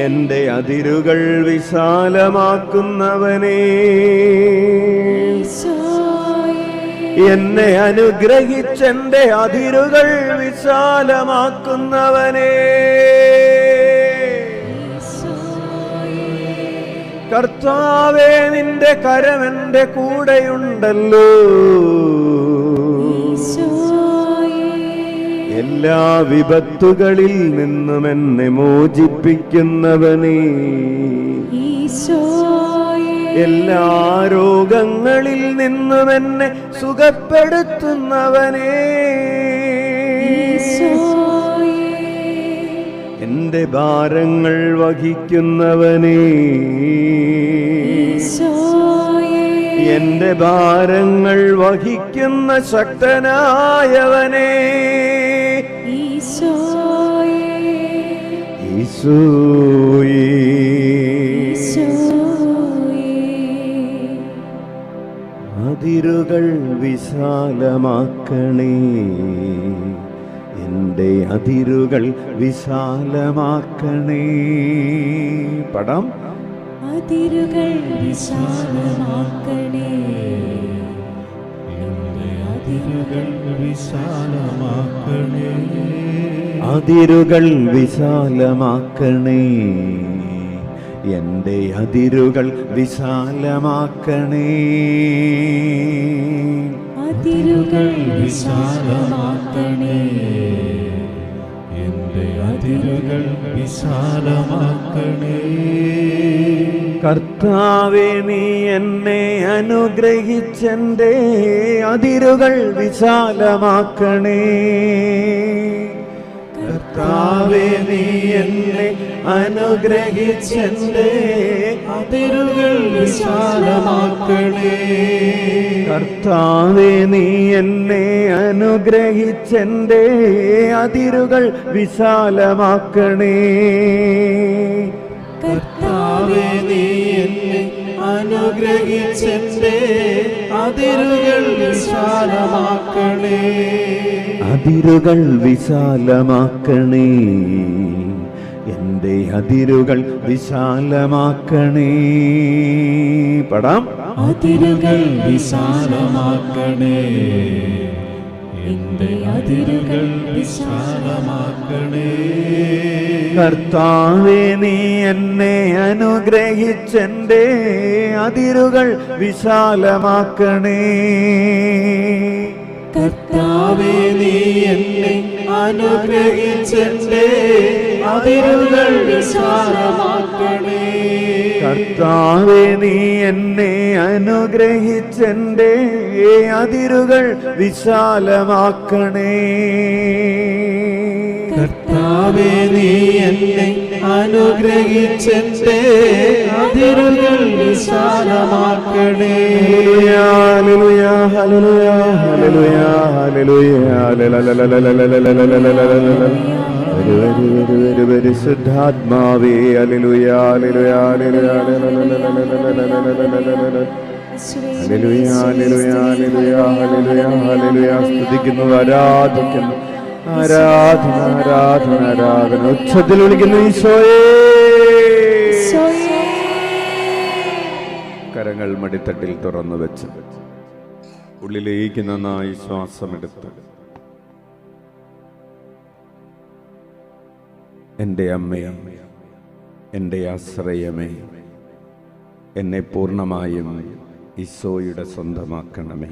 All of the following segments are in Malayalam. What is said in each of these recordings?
എന്റെ അതിരുകൾ വിശാലമാക്കുന്നവനേ, എന്നെ അനുഗ്രഹിച്ചെന്റെ അതിരുകൾ വിശാലമാക്കുന്നവനേ, കർത്താവേ നിന്റെ കരമെന്റെ കൂടെയുണ്ടല്ലോ. എല്ലാ വിപത്തുകളിൽ നിന്നും എന്നെ മോചിപ്പിക്കുന്നവനേ, എല്ലാ രോഗങ്ങളിൽ നിന്നും എന്നെ സുഖപ്പെടുത്തുന്നവനേ, എന്റെ ഭാരങ്ങൾ വഹിക്കുന്നവനേ, എന്റെ ഭാരങ്ങൾ വഹിക്കുന്ന ശക്തനായവനേ, ഈശോയേ. അതിരുകൾ വിശാലമാക്കണേ, എന്റെ അതിരുകൾ വിശാലമാക്കണേ. പടം അതിരുകൾ വിശാലമാക്കണേ, അതിരുകൾ വിശാലമാക്കണേ, അതിരുകൾ വിശാലമാക്കണേ, എന്റെ അതിരുകൾ വിശാലമാക്കണേ, അതിരുകൾ വിശാലമാക്കണേ, എന്റെ അതിരുകൾ വിശാലമാക്കണേ. കർത്താവേ നീ എന്നെ അനുഗ്രഹിച്ചെന്റെ അതിരുകൾ വിശാലമാക്കണേ, കർത്താവേ നീ എന്നെ അനുഗ്രഹിച്ചെന്റെ അതിരുകൾ വിശാലമാക്കണേ, കർത്താവേ നീ എന്നെ അനുഗ്രഹിച്ചെന്റെ അതിരുകൾ വിശാലമാക്കണേ, കർത്താവേ നീ എന്നെ അനുഗ്രഹിച്ചെന്റെ അതിരുകൾ വിശാലമാക്കണേ, അതിരുകൾ വിശാലമാക്കണേ, എന്റെ അതിരുകൾ വിശാലമാക്കണേ. പടാം അതിരുകൾ വിശാലമാക്കണേ, എന്റെ അതിരുകൾ വിശാലമാക്കണേ, കർത്താവേ നീ എന്നെ അനുഗ്രഹിച്ചെന്റെ അതിരുകൾ വിശാലമാക്കണേ, കർത്താവേ നീ എന്നെ അനുഗ്രഹിച്ചെന്റെ അതിരുകൾ വിശാലമാക്കണേ, കർത്താവേ നീ എന്നെ അനുഗ്രഹിച്ചെന്റെ അതിരുകൾ വിശാലമാക്കണേ, കർത്താവേ നീ എന്നെ അനുഗ്രഹിച്ചെന്റെ അതിരുകൾ വിശാലമാക്കണേ. ഹല്ലേലൂയ ഹല്ലേലൂയ ഹല്ലേലൂയ ഹല്ലേലൂയ പരിശുദ്ധാത്മാവേ ഹല്ലേലൂയ ഹല്ലേലൂയ ഹല്ലേലൂയ ഹല്ലേലൂയ ഹല്ലേലൂയ ഹല്ലേലൂയ ഹല്ലേലൂയ ഹല്ലേലൂയ. സ്തുതിക്കുന്നു, ആരാധിക്കുന്നു, ആരാധന ആരാധന ആരാധന. ഉച്ചത്തിൽ വിളിക്കുന്നു ഈശോയേ. കരങ്ങൾ മടിത്തട്ടിൽ തുറന്നു വെച്ച് ഉള്ളിലേക്ക് നന്നായി ശ്വാസമെടുത്ത് എൻ്റെ അമ്മയെ, എൻ്റെ ആശ്രയമേ, എന്നെ പൂർണ്ണമായും ഈശോയുടെ സ്വന്തമാക്കണമേ.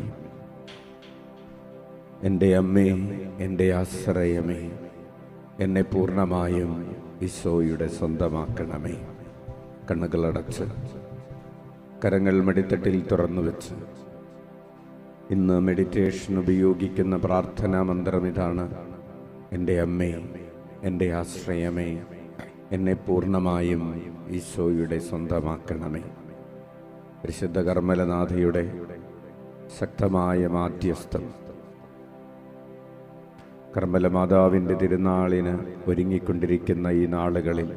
എൻ്റെ അമ്മേ, എൻ്റെ ആശ്രയമേ, എന്നെ പൂർണ്ണമായും ഈശോയുടെ സ്വന്തമാക്കണമേ. കണ്ണുകളടച്ച് കരങ്ങൾ മെഡിത്തട്ടിൽ തുറന്നു വെച്ച് ഇന്ന് മെഡിറ്റേഷൻ ഉപയോഗിക്കുന്ന പ്രാർത്ഥനാ മന്ത്രം ഇതാണ്: എൻ്റെ അമ്മേ, എൻ്റെ ആശ്രയമേ, എന്നെ പൂർണ്ണമായും ഈശോയുടെ സ്വന്തമാക്കണമേ. പരിശുദ്ധ കർമ്മലനാഥയുടെ ശക്തമായ മാധ്യസ്ഥം. കർമ്മല മാതാവിൻ്റെ തിരുനാളിന് ഒരുങ്ങിക്കൊണ്ടിരിക്കുന്ന ഈ നാളുകളിൽ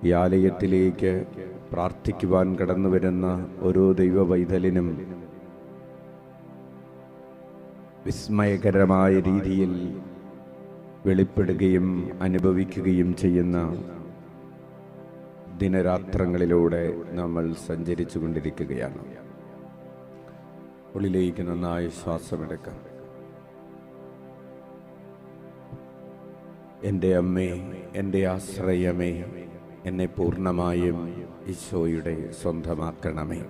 ഈ ആലയത്തിലേക്ക് പ്രാർത്ഥിക്കുവാൻ കടന്നു വരുന്ന ഓരോ ദൈവവൈതലിനും വിസ്മയകരമായ രീതിയിൽ വെളിപ്പെടുകയും അനുഭവിക്കുകയും ചെയ്യുന്ന ദിനരാത്രങ്ങളിലൂടെ നമ്മൾ സഞ്ചരിച്ചു കൊണ്ടിരിക്കുകയാണ്. ഉള്ളിലേക്ക് നന്നായി ശ്വാസമെടുക്കാം. എൻ്റെ അമ്മേ, എൻ്റെ ആശ്രയമേ, എന്നെ പൂർണ്ണമായും ഈശോയുടെ സ്വന്തമാക്കണമേ.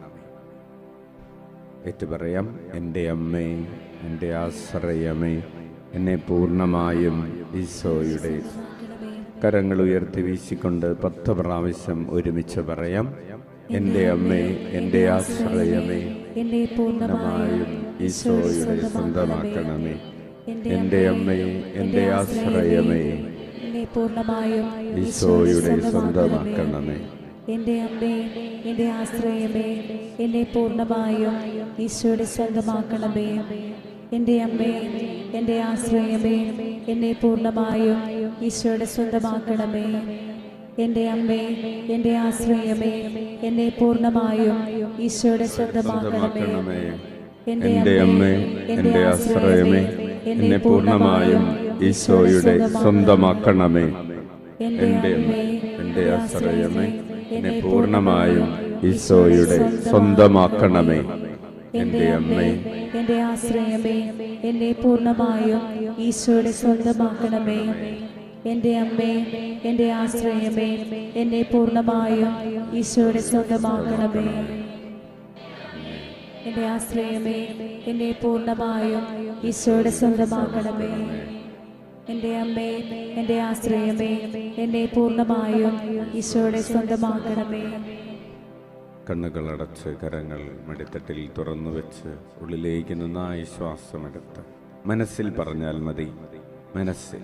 ഏറ്റുപറയാം. എൻ്റെ അമ്മേ, എൻ്റെ ആശ്രയമേ, എന്നെ പൂർണ്ണമായും ഈശോയുടെ. കരങ്ങൾ ഉയർത്തി വീശിക്കൊണ്ട് 10 പ്രാവശ്യം ഒരുമിച്ച് പറയാം. എൻ്റെ അമ്മേ, എൻ്റെ ആശ്രയമേ, എന്നെ പൂർണ്ണമായും ഈശോയുടെ സ്വന്തമാക്കണമേ. എൻ്റെ അമ്മേ, എൻ്റെ ആശ്രയമേ, എന്നെ പൂർണ്ണമായും ഈശോയുടെ സ്വന്തമാക്കണമേ. എൻ്റെ അമ്മേ, എൻ്റെ ആശ്രയമേ, എന്നെ പൂർണ്ണമായും ഈശോയുടെ സ്വന്തമാക്കണമേ. എൻ്റെ അമ്മേ, എൻ്റെ ആശ്രയമേ, എന്നെ പൂർണ്ണമായും ഈശോയുടെ സ്വന്തമാക്കണമേ. എൻ്റെ അമ്മേ, എൻ്റെ ആശ്രയമേ, എന്നെ പൂർണ്ണമായും ഈശോയുടെ സ്വന്തമാക്കണമേ. എൻ്റെ അമ്മേ, എൻ്റെ ആശ്രയമേ, എന്നെ പൂർണ്ണമായും ഈശോയുടെ സ്വന്തമാക്കണമേ. എൻ്റെ അമ്മേ, എൻ്റെ ആശ്രയമേ, എന്നെ പൂർണ്ണമായും ഈശോയുടെ സ്വന്തമാക്കണമേ. എൻ്റെ അമ്മേ, എൻ്റെ ആശ്രയമേ, എന്നെ പൂർണ്ണമായും ഈശോയുടെ സ്വന്തമാക്കണമേ. എൻ്റെ അമ്മേ, എൻ്റെ ആശ്രയമേ, എന്നെ പൂർണ്ണമായും ഈശോയുടെ സ്വന്തമാക്കണമേ. എൻ്റെ ആശ്രയമേ, എന്നെ പൂർണ്ണമായും ഈശോയുടെ സ്വന്തമാക്കണമേ. എൻ്റെ അമ്മേ, എൻ്റെ ആശ്രയമേ, എന്നെ പൂർണ്ണമായും ഈശോയുടെ സ്വന്തമാക്കണമേ. കണ്ണുകളടച്ച് കരങ്ങൾ മടിത്തട്ടിൽ തുറന്നു വെച്ച് ഉള്ളിലേക്ക് നന്നായി ശ്വാസമെടുത്ത് മനസ്സിൽ പറഞ്ഞാൽ മതി. മനസ്സിൽ,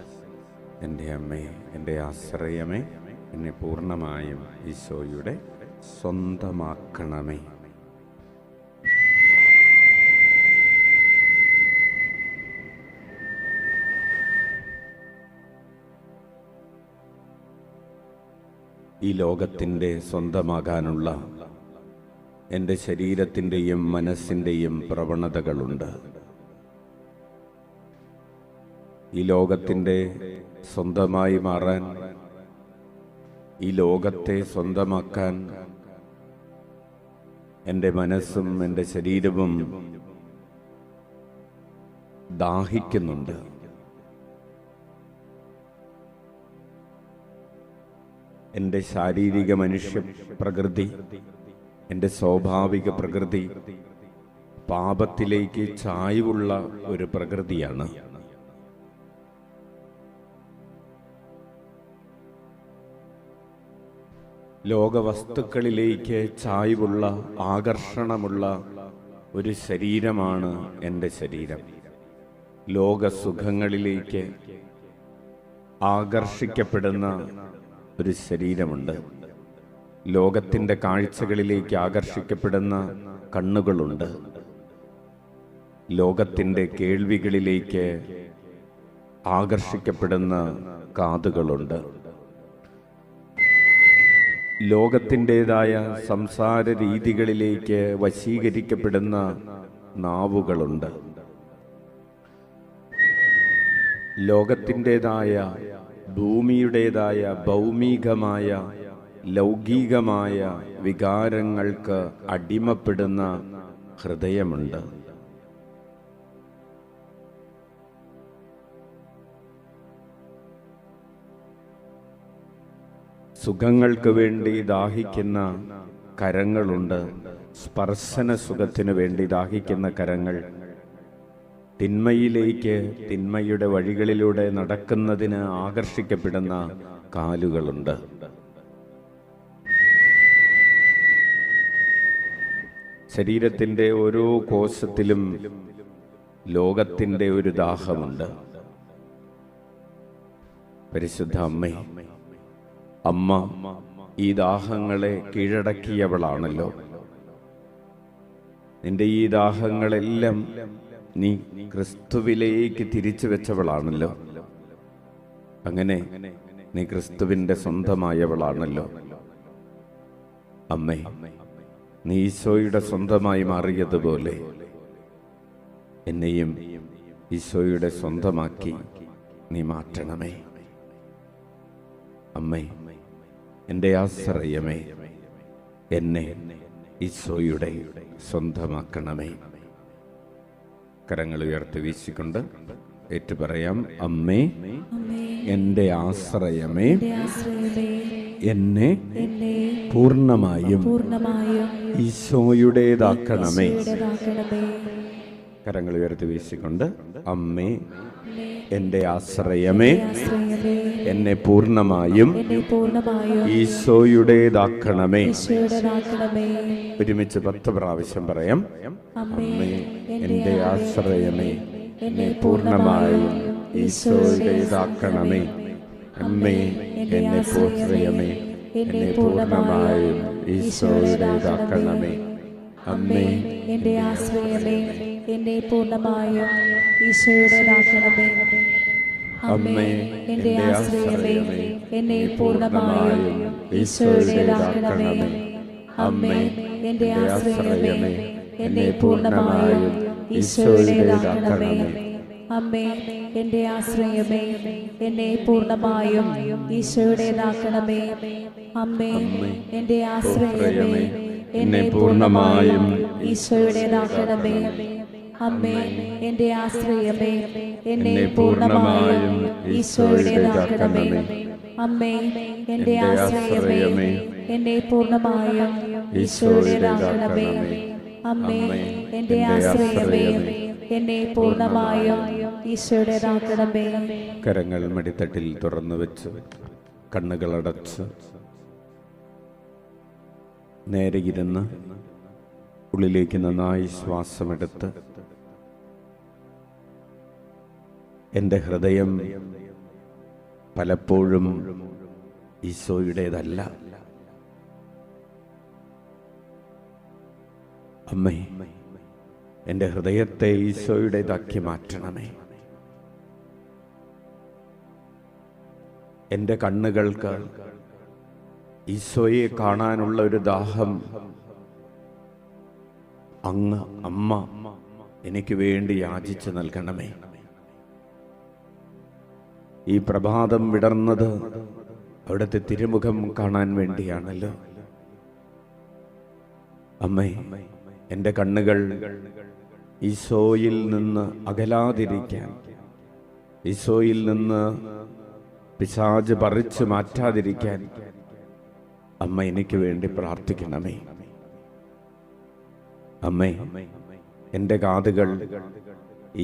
എൻ്റെ അമ്മേ, എൻ്റെ ആശ്രയമേ, എന്നെ പൂർണ്ണമായും ഈശോയുടെ സ്വന്തമാക്കണമേ. ഈ ലോകത്തിൻ്റെ സ്വന്തമാകാനുള്ള എൻ്റെ ശരീരത്തിൻ്റെയും മനസ്സിൻ്റെയും പ്രവണതകളുണ്ട്. ഈ ലോകത്തിൻ്റെ സ്വന്തമായി മാറാൻ, ഈ ലോകത്തെ സ്വന്തമാക്കാൻ എൻ്റെ മനസ്സും എൻ്റെ ശരീരവും ദാഹിക്കുന്നുണ്ട്. എൻ്റെ ശാരീരിക മനുഷ്യ പ്രകൃതി, എൻ്റെ സ്വാഭാവിക പ്രകൃതി പാപത്തിലേക്ക് ചായ്വുള്ള ഒരു പ്രകൃതിയാണ്. ലോകവസ്തുക്കളിലേക്ക് ചായ്വുള്ള, ആകർഷണമുള്ള ഒരു ശരീരമാണ് എൻ്റെ ശരീരം. ലോകസുഖങ്ങളിലേക്ക് ആകർഷിക്കപ്പെടുന്ന ഒരു ശരീരമുണ്ട്. ലോകത്തിൻ്റെ കാഴ്ചകളിലേക്ക് ആകർഷിക്കപ്പെടുന്ന കണ്ണുകളുണ്ട്. ലോകത്തിൻ്റെ കേൾവികളിലേക്ക് ആകർഷിക്കപ്പെടുന്ന കാതുകളുണ്ട്. ലോകത്തിൻ്റെതായ സംസാര രീതികളിലേക്ക് വശീകരിക്കപ്പെടുന്ന നാവുകളുണ്ട്. ലോകത്തിൻ്റെതായ, ഭൂമിയുടേതായ ഭൗമികമായ, ലൗകികമായ വികാരങ്ങൾക്ക് അടിമപ്പെടുന്ന ഹൃദയമുണ്ട്. സുഖങ്ങൾക്ക് വേണ്ടി ദാഹിക്കുന്ന കരങ്ങളുണ്ട്. സ്പർശന സുഖത്തിനു വേണ്ടി ദാഹിക്കുന്ന കരങ്ങൾ. തിന്മയിലേക്ക്, തിന്മയുടെ വഴികളിലൂടെ നടക്കുന്നതിന് ആകർഷിക്കപ്പെടുന്ന കാലുകളുണ്ട്. ശരീരത്തിൻ്റെ ഓരോ കോശത്തിലും ലോകത്തിൻ്റെ ഒരു ദാഹമുണ്ട്. പരിശുദ്ധ അമ്മേ, അമ്മ ഈ ദാഹങ്ങളെ കീഴടക്കിയവളാണല്ലോ. നിന്റെ ഈ ദാഹങ്ങളെല്ലാം നീ ക്രിസ്തുവിലേക്ക് തിരിച്ചു വെച്ചവളാണല്ലോ. അങ്ങനെ നീ ക്രിസ്തുവിൻ്റെ സ്വന്തമായവളാണല്ലോ. അമ്മേ, നീ ഈശോയുടെ സ്വന്തമായി മാറിയതുപോലെ എന്നെയും ഈശോയുടെ സ്വന്തമാക്കി നീ മാറ്റണമേ. അമ്മേ, എൻ്റെ ആശ്രയമേ, എന്നെ ഈശോയുടെ സ്വന്തമാക്കണമേ. കരങ്ങൾ ഉയർത്തി വീശിക്കൊണ്ട് ഏറ്റുപറയാം. അമ്മേ, എൻ്റെ ആശ്രയമേ, എന്നെ പൂർണ്ണമായും ഈശോയുടേതാക്കണമേ. കരങ്ങൾ ഉയർത്തി വീശിക്കൊണ്ട് അമ്മേ, എൻ്റെ ആശ്രയമേ, എന്നെ പൂർണ്ണമായും ഈശോയുടേതാക്കണമേ. ഒരുമിച്ച് 10 പ്രാവശ്യം പറയാം. അമ്മേ, എൻ്റെ ആശ്രയമേ, എന്നെ പൂർണ്ണമായും ഈശോയുടേതാക്കണമേ. അമ്മേ, എന്നെ ആശ്രയമേ, എന്നെ പൂർണ്ണമായും ഈശോയുടേതാക്കണമേ. അമ്മേ, എൻ്റെ ആശ്രയമേ, എന്നെ പൂർണ്ണമായും ഈശോയുടേതാക്കണമേ. അമ്മേ, എൻ്റെ ആശ്രയമേ, എന്നെ പൂർണ്ണമായും ഈശോയുടേതാക്കണമേ. അമ്മേ, എൻ്റെ ആശ്രയമേ, എന്നെ പൂർണ്ണമായും ഈശോയുടേതാക്കണമേ. അമ്മേ, എൻ്റെ ആശ്രയമേ, എന്നെ പൂർണ്ണമായും ഈശോയുടേതാക്കണമേ. അമ്മേ, എൻ്റെ ആശ്രയമേ, എന്നെ പൂർണ്ണമായും ഈശോയുടേതാക്കണമേ. അമ്മേ, എൻ്റെ ആശ്രയമേ, എന്നെ പൂർണ്ണമായും ഈശോയുടേതാക്കണമേ. അമ്മേ, എൻ്റെ ആശ്രയമേ, എന്നെ പൂർണ്ണമായും ഈശോയുടേതാക്കണമേ. അമ്മേ, എൻ്റെ ആശ്രയമേ, എന്നെ പൂർണ്ണമായും ഈശോയുടേതാക്കണമേ. കരങ്ങൾ മടിത്തട്ടിൽ തുറന്നു വെച്ച് കണ്ണുകളടച്ച് നേരെ ഇരുന്ന് ഉള്ളിലേക്ക് നന്നായി ശ്വാസമെടുത്ത് എൻ്റെ ഹൃദയം പലപ്പോഴും ഈശോയുടേതല്ല. അമ്മേ, എൻ്റെ ഹൃദയത്തെ ഈശോയുടേതാക്കി മാറ്റണമേ. എൻ്റെ കണ്ണുകൾക്ക് ഈശോയെ കാണാനുള്ള ഒരു ദാഹം അങ്ങ് അമ്മ എനിക്ക് വേണ്ടി യാചിച്ചു നൽകണമേ. ഈ പ്രഭാതം വിടർന്നത് അവിടുത്തെ തിരുമുഖം കാണാൻ വേണ്ടിയാണല്ലോ. അമ്മേ, എൻ്റെ കണ്ണുകൾ ഈശോയിൽ നിന്ന് അകലാതിരിക്കാൻ, ഈശോയിൽ നിന്ന് പിശാച് പറിച്ചു മാറ്റാതിരിക്കാൻ അമ്മ എനിക്ക് വേണ്ടി പ്രാർത്ഥിക്കണമേ. അമ്മേ, എൻ്റെ കാതുകൾ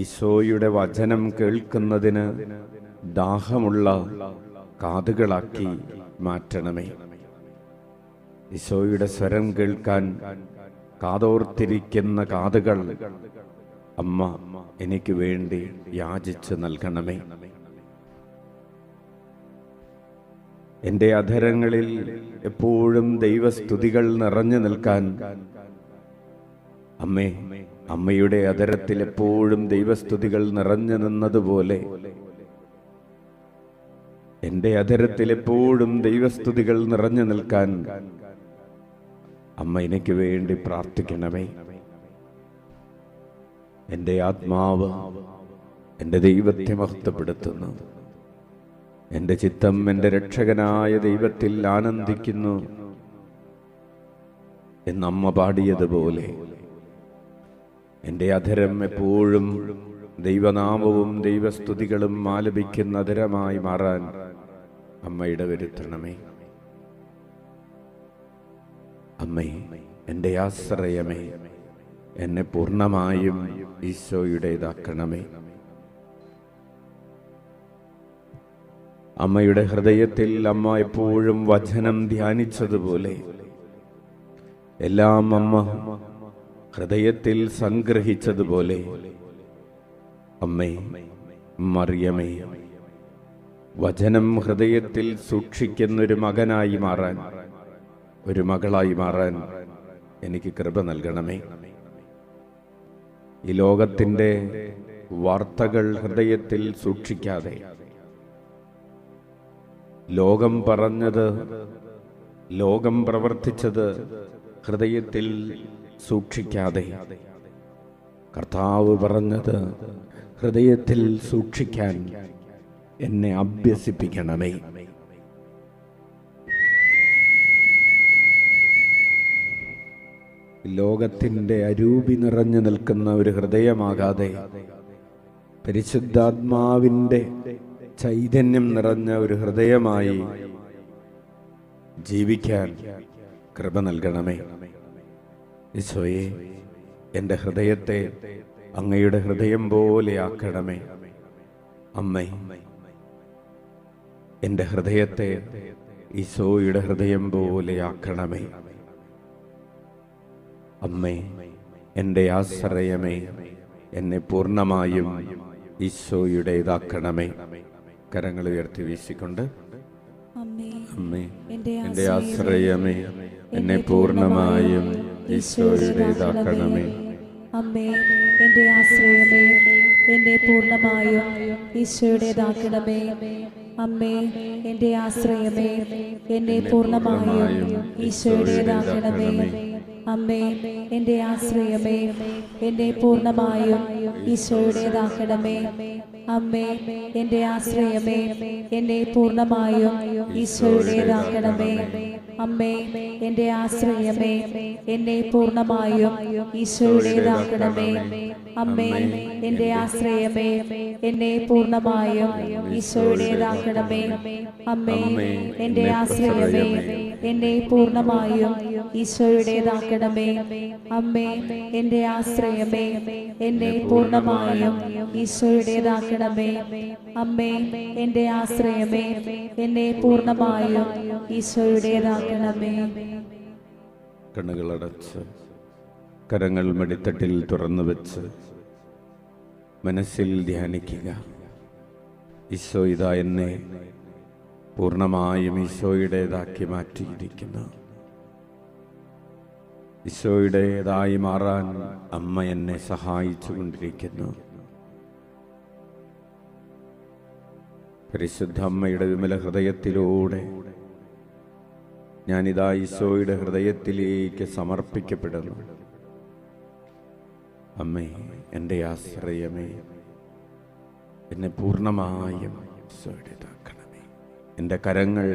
ഈശോയുടെ വചനം കേൾക്കുന്നതിന് ദാഹമുള്ള കാതുകളാക്കി മാറ്റണമേ. ഈശോയുടെ സ്വരം കേൾക്കാൻ കാതോർത്തിരിക്കുന്ന കാതുകൾ അമ്മ എനിക്ക് വേണ്ടി യാചിച്ച് നൽകണമേ. എൻ്റെ അധരങ്ങളിൽ എപ്പോഴും ദൈവസ്തുതികൾ നിറഞ്ഞു നിൽക്കാൻ അമ്മേ, അമ്മയുടെ അധരത്തിൽ എപ്പോഴും ദൈവസ്തുതികൾ നിറഞ്ഞു നിന്നതുപോലെ എൻ്റെ അധരത്തിൽ എപ്പോഴും ദൈവസ്തുതികൾ നിറഞ്ഞു നിൽക്കാൻ അമ്മ എനിക്ക് വേണ്ടി പ്രാർത്ഥിക്കണമേ. എൻ്റെ ആത്മാവ് എൻ്റെ ദൈവത്തെ മഹത്വപ്പെടുത്തുന്നു. എൻ്റെ ചിത്തം എൻ്റെ രക്ഷകനായ ദൈവത്തിൽ ആനന്ദിക്കുന്നു എന്നമ്മ പാടിയതുപോലെ എൻ്റെ അധരം എപ്പോഴും ദൈവനാമവും ദൈവസ്തുതികളും ആലപിക്കുന്ന അധരമായി മാറാൻ അമ്മ ഇടവരുത്തണമേ. അമ്മേ, എൻ്റെ ആശ്രയമേ, എന്നെ പൂർണ്ണമായും ഈശോയുടേതാക്കണമേ. അമ്മയുടെ ഹൃദയത്തിൽ അമ്മ എപ്പോഴും വചനം ധ്യാനിച്ചതുപോലെ എല്ലാം അമ്മ ഹൃദയത്തിൽ സംഗ്രഹിച്ചതുപോലെ അമ്മേ, മറിയമേ, വചനം ഹൃദയത്തിൽ സൂക്ഷിക്കുന്നൊരു മകനായി മാറാൻ, ഒരു മകളായി മാറാൻ എനിക്ക് കൃപ നൽകണമേ. ഈ ലോകത്തിൻ്റെ വാർത്തകൾ ഹൃദയത്തിൽ സൂക്ഷിക്കാതെ, ലോകം പറഞ്ഞത്, ലോകം പ്രവർത്തിച്ചത് ഹൃദയത്തിൽ സൂക്ഷിക്കാതെ, കർത്താവ് പറഞ്ഞത് ഹൃദയത്തിൽ സൂക്ഷിക്കാൻ എന്നെ അഭ്യസിപ്പിക്കണമേ. ലോകത്തിൻ്റെ അരൂപി നിറഞ്ഞു നിൽക്കുന്ന ഒരു ഹൃദയമാകാതെ പരിശുദ്ധാത്മാവിൻ്റെ ചൈതന്യം നിറഞ്ഞ ഒരു ഹൃദയമായി ജീവിക്കാൻ കൃപ നൽകണമേ. ഈശോയെ, എൻ്റെ ഹൃദയത്തെ അങ്ങയുടെ ഹൃദയം പോലെ ആക്കണമേ. അമ്മേ, എൻ്റെ ഹൃദയത്തെ ഈശോയുടെ ഹൃദയം പോലെ ആക്കണമേ. അമ്മേ, എൻ്റെ ആശ്രയമേ, എന്നെ പൂർണ്ണമായും ഈശോയുടേതാക്കണമേ. കരങ്ങൾ ഉയർത്തി വീശിക്കൊണ്ട് അമ്മേ, എൻ്റെ ആശ്രയമേ, എന്നെ പൂർണ്ണമായും ഈശോയുടേതാക്കണമേ. അമ്മേ, എൻ്റെ ആശ്രയമേ, എന്നെ പൂർണ്ണമായും ഈശോയുടേതാക്കണമേ. അമ്മേ, എൻ്റെ ആശ്രയമേ, എന്നെ പൂർണ്ണമായും ഈശോയുടേതാക്കണമേ. അമ്മേ, എൻ്റെ ആശ്രയമേ, എന്നെ പൂർണ്ണമായും ഈശോയുടേതാക്കണമേ. അമ്മേ, എൻ്റെ ആശ്രയമേ, എന്നെ പൂർണ്ണമായും ഈശോയുടേതാക്കണമേ. അമ്മേ, എൻ്റെ ആശ്രയമേ, എന്നെ പൂർണ്ണമായും ഈശോയുടേതാക്കണമേ. അമ്മേ, എൻ്റെ ആശ്രയമേ, എന്നെ പൂർണ്ണമായും ഈശോയുടേതാക്കണമേ. അമ്മേ, എൻ്റെ ആശ്രയമേ, എന്നെ പൂർണ്ണമായും ഈശോയുടേതാക്കണമേ. അമ്മേ, എൻ്റെ ആശ്രയമേ, എന്നെ പൂർണ്ണമായും ഈശോയുടേതാക്കണമേ. അമ്മേ, എൻ്റെ ആശ്രയമേ, എന്നെ പൂർണ്ണമായും ഈശോയുടേതാക്കണമേ. കണ്ണുകളടച്ച് കരങ്ങൾ മടിത്തട്ടിൽ തുറന്നു വെച്ച് മനസ്സിൽ ധ്യാനിക്കുക. ഈശോ ഇതാ എന്നെ പൂർണ്ണമായും ഈശോയുടേതാക്കി മാറ്റിയിരിക്കുന്നു. ഈശോയുടേതായി മാറാൻ അമ്മ എന്നെ സഹായിച്ചു കൊണ്ടിരിക്കുന്നു. പരിശുദ്ധ അമ്മയുടെ വിമല ഹൃദയത്തിലൂടെ ഞാനിതാ ഈശോയുടെ ഹൃദയത്തിലേക്ക് സമർപ്പിക്കപ്പെടുന്നു. അമ്മേ, എൻ്റെ ആശ്രയമേ, എന്നെ പൂർണ്ണമായും ഈശോയുടേതാക്കണമേ. എൻ്റെ കരങ്ങൾ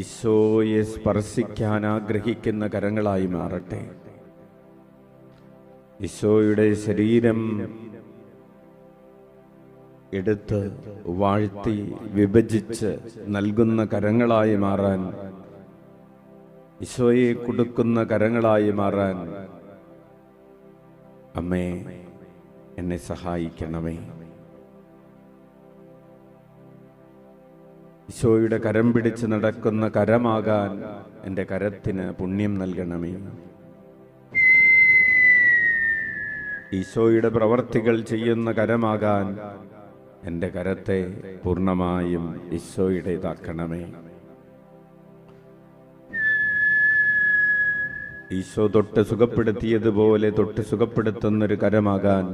ഈശോയെ സ്പർശിക്കാൻ ആഗ്രഹിക്കുന്ന കരങ്ങളായി മാറട്ടെ. ഈശോയുടെ ശരീരം എടുത്ത് വാഴ്ത്തി വിഭജിച്ച് നൽകുന്ന കരങ്ങളായി മാറാൻ, ഈശോയെ കൊടുക്കുന്ന കരങ്ങളായി മാറാൻ അമ്മേ എന്നെ സഹായിക്കണമേ. ഈശോയുടെ കരം പിടിച്ച് നടക്കുന്ന കരമാകാൻ എൻ്റെ കരത്തിന് പുണ്യം നൽകണമേ. ഈശോയുടെ പ്രവർത്തികൾ ചെയ്യുന്ന കരമാകാൻ എൻ്റെ കരത്തെ പൂർണ്ണമായും ഈശോയുടേതാക്കണമേ. ഈശോ തൊട്ട് സുഖപ്പെടുത്തിയതുപോലെ തൊട്ട് സുഖപ്പെടുത്തുന്നൊരു കരമാകാൻ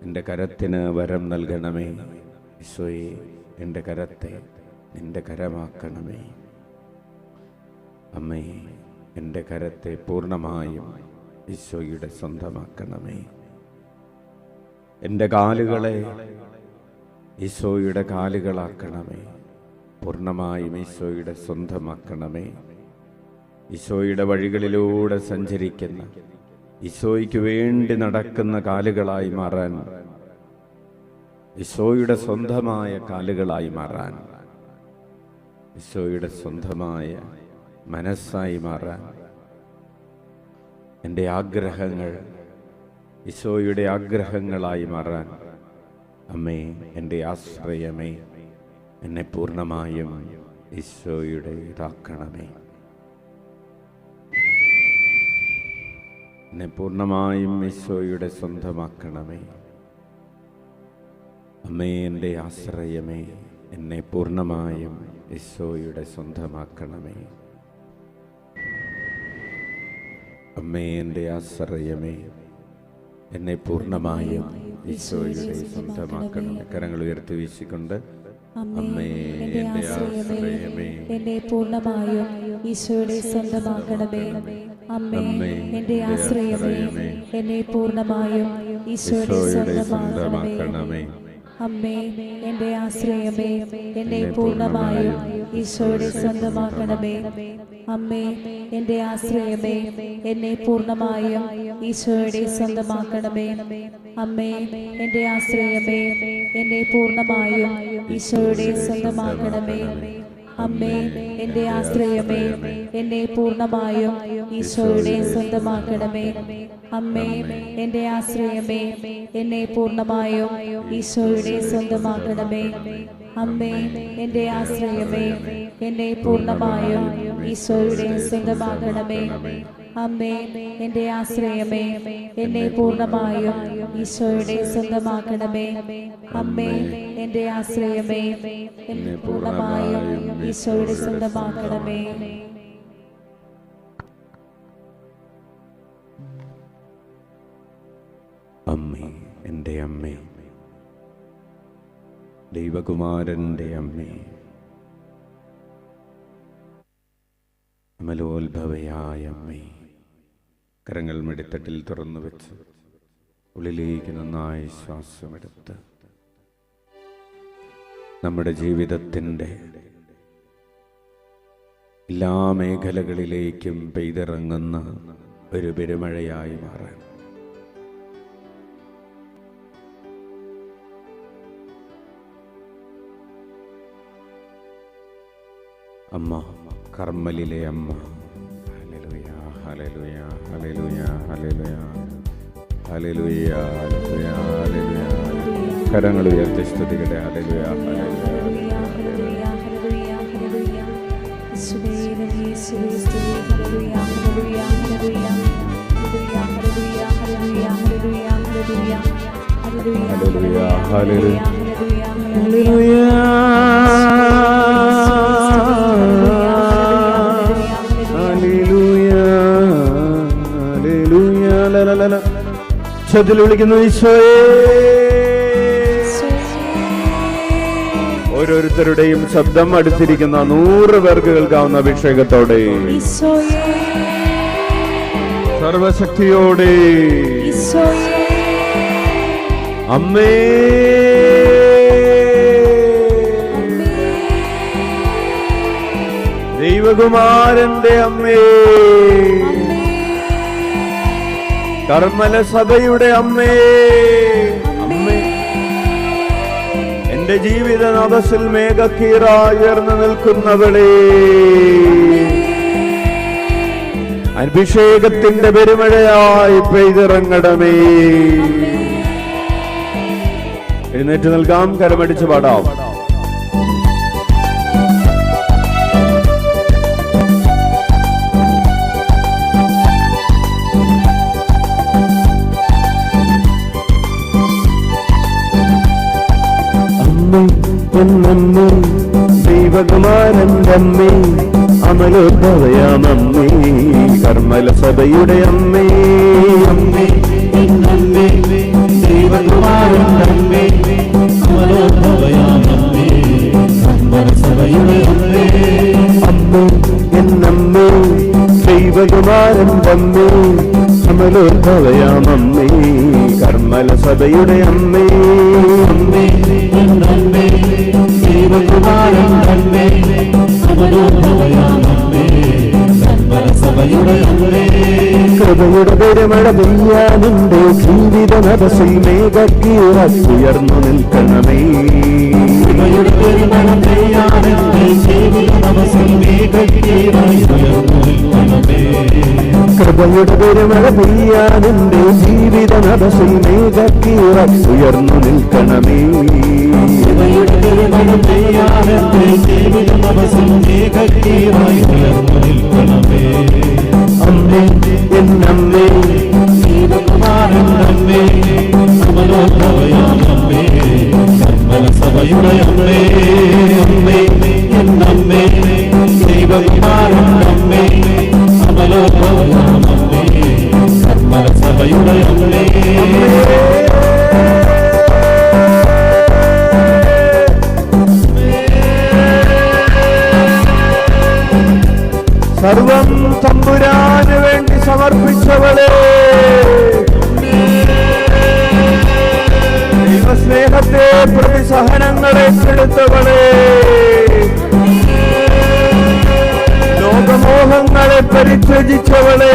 എൻ്റെ കരത്തിന് വരം നൽകണമേ. ഈശോയെ, എൻ്റെ കരത്തെ നിന്റെ കരമാക്കണമേ. അമ്മേ, എൻ്റെ കരത്തെ പൂർണ്ണമായും ഈശോയുടെ സ്വന്തമാക്കണമേ. എൻ്റെ കാലുകളെ ഈശോയുടെ കാലുകളാക്കണമേ. പൂർണ്ണമായും ഈശോയുടെ സ്വന്തമാക്കണമേ. ഈശോയുടെ വഴികളിലൂടെ സഞ്ചരിക്കുന്ന, ഈശോയ്ക്ക് വേണ്ടി നടക്കുന്ന കാലുകളായി മാറാൻ, ഈശോയുടെ സ്വന്തമായ കാലുകളായി മാറാൻ, ഈശോയുടെ സ്വന്തമായ മനസ്സായി മാറാൻ, എൻ്റെ ആഗ്രഹങ്ങൾ ഈശോയുടെ ആഗ്രഹങ്ങളായി മാറാൻ അമ്മേ, എൻ്റെ ആശ്രയമേ, എന്നെ പൂർണ്ണമായും ഈശോയുടേതാക്കണമേ. എന്നെ പൂർണ്ണമായും ഈശോയുടെ സ്വന്തമാക്കണമേ. അമ്മേ, എൻ്റെ ആശ്രയമേ, എന്നെ പൂർണ്ണമായും ഈശോയുടെ സ്വന്തമാക്കണമേ. അമ്മേ, എൻ്റെ ആശ്രയമേ, എന്നെ പൂർണ്ണമായും ഈശോയുടെ സ്വന്തമാക്കണമേ. കരങ്ങൾ ഉയർത്തി വീശിക്കൊണ്ട് അമ്മേ, എൻ്റെ ആശ്രയമേ, എന്നെ പൂർണ്ണമായും ഈശോയുടെ സ്വന്തമാക്കണമേ. അമ്മേ, എൻ്റെ ആശ്രയമേ, എന്നെ പൂർണ്ണമായും ഈശോയുടെ സ്വന്തമാക്കണമേ. അമ്മേ എന്റെ ആശ്രയമേ, എന്നെ പൂർണ്ണമായും ഈശോയുടെ സ്വന്തമാക്കണമേ. അമ്മേ എന്റെ ആശ്രയമേ, എന്നെ പൂർണ്ണമായും ഈശോയുടെ സ്വന്തമാക്കണമേ. അമ്മേ എന്റെ ആശ്രയമേ, എന്നെ പൂർണ്ണമായും ഈശോയുടെ സ്വന്തമാക്കണമേ. അമ്മേ എന്റെ ആശ്രയമേ, എന്നെ പൂർണ്ണമായും ഈശോയുടെ സ്വന്തമാക്കണമേ. അമ്മേ എന്റെ ആശ്രയമേ, എന്നെ പൂർണ്ണമായും ഈശോയുടെ സ്വന്തമാക്കണമേ. അമ്മേ എന്റെ ആശ്രയമേ, എന്നെ പൂർണ്ണമായും ഈശോയുടെ സ്വന്തമാക്കണമേ. അമ്മേ എന്റെ ആശ്രയമേ, എന്നെ പൂർണ്ണമായും ഈശോയുടെ സ്വന്തമാക്കണമേ. അമ്മേ എന്റെ ആശ്രയമേ, എന്നെ പൂർണ്ണമായും ഈശോയുടെ സ്വന്തമാക്കണമേ. അമ്മേ, എൻ്റെ അമ്മേ, ദൈവകുമാരൻ്റെ അമ്മേ, അമലോത്ഭവയായ അമ്മേ, കരങ്ങൾ മെടിത്തട്ടിൽ തുറന്നു വെച്ച് ഉള്ളിലേക്ക് നന്നായി ശ്വാസമെടുത്ത് നമ്മുടെ ജീവിതത്തിൻ്റെ എല്ലാ മേഖലകളിലേക്കും പെയ്തിറങ്ങുന്ന ഒരു പെരുമഴയായി മാറാൻ അമ്മ, കർമ്മലിലെ അമ്മ. ഹല്ലേലൂയ, ഹല്ലേലൂയ, ഹല്ലേലൂയ, ഹല്ലേലൂയ, ഹല്ലേലൂയ, ഹല്ലേലൂയ, ഹല്ലേലൂയ. കരങ്ങൾ ഉയർത്തി സ്തുതിക്കട്ടെ. ഹല്ലേലൂയ, ഹല്ലേലൂയ. ഉച്ചത്തിൽ വിളിക്കുന്നു ഈശോയേ. ഓരോരുത്തരുടെയും ശബ്ദം അടുത്തിരിക്കുന്ന 100 പേർക്ക് കേൾക്കാവുന്ന അഭിഷേകത്തോടെ, സർവശക്തിയോടെ അമ്മേ, ദൈവകുമാരന്റെ അമ്മേ, കർമ്മല സഭയുടെ അമ്മേ, അമ്മേ, എന്റെ ജീവിത നഭസിൽ മേഘക്കീറായി ഉയർന്നു നിൽക്കുന്നവളേ, അഭിഷേകത്തിന്റെ പെരുമഴയായി പെയ്തിറങ്ങണമേ. എഴുന്നേറ്റ് നിൽക്കാം, കരമടിച്ച് പാടാം. അമ്മേ, ദൈവകുമാരന്റെ അമ്മേ, അമലോത്ഭവയാമമ്മേ, കർമ്മല സഭയുടെ അമ്മേ, അമ്മേ, അമ്മേ, ദൈവകുമാരന്റെ അമ്മേ, അമലോത്ഭവയാമമ്മേ, കർമ്മല സഭയുടെ അമ്മേ. അമ്മേ, എന്നമ്മേ, ദൈവകുമാരന്റെ അമ്മേ, അമലോത്ഭവയാമമ്മേ, കർമ്മല സഭയുടെ അമ്മേ, അമ്മേ, അമ്മേ, ദൈവകുമാരന്റെ അമ്മേ, അമലോത്ഭവയാമമ്മേ, കർമ്മല സഭയുടെ അമ്മേ. കൃപയുടെ പെരുമഴ പെയ്യാനുണ്ട് ജീവിത നഭസിൽ മേഘക്കീറത്തുയർന്നു നിൽക്കണമേ. കൃപയുടെ പെരുമഴ പെയ്യാനുണ്ട് ജീവിത നഭസിൽ മേഘക്കീറായി ഉയർന്നു നിൽക്കണമേ. കൃപയുടെ പെരുമഴ പെയ്യാനുണ്ട് ജീവിത നഭസിൽ മേഘക്കീറത്തുയർന്നു നിൽക്കണമേ. കൃപയുടെ പെരുമഴ പെയ്യാനുണ്ട് ജീവിത നഭസിൽ മേഘക്കീറായി ഉയർന്നു നിൽക്കണമേ. അമ്മേ, എന്നമ്മേ, ദൈവകുമാരന്റെ അമ്മേ, അമലോത്ഭവയാമമ്മേ, കർമ്മല സഭയുടെ അമ്മേ. അമ്മേ, എന്നമ്മേ, ദൈവകുമാരന്റെ അമ്മേ, അമലോത്ഭവയാമമ്മേ, കർമ്മല സഭയുടെ അമ്മേ. സർവം തമ്പുരാന് വേണ്ടി സമർപ്പിച്ചവളെ, ദൈവസ്നേഹത്തെ പ്രതി സഹനങ്ങളെ എടുത്തവളെ, ലോകമോഹങ്ങളെ പരിത്യജിച്ചവളെ,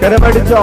കരമടിച്ചോ?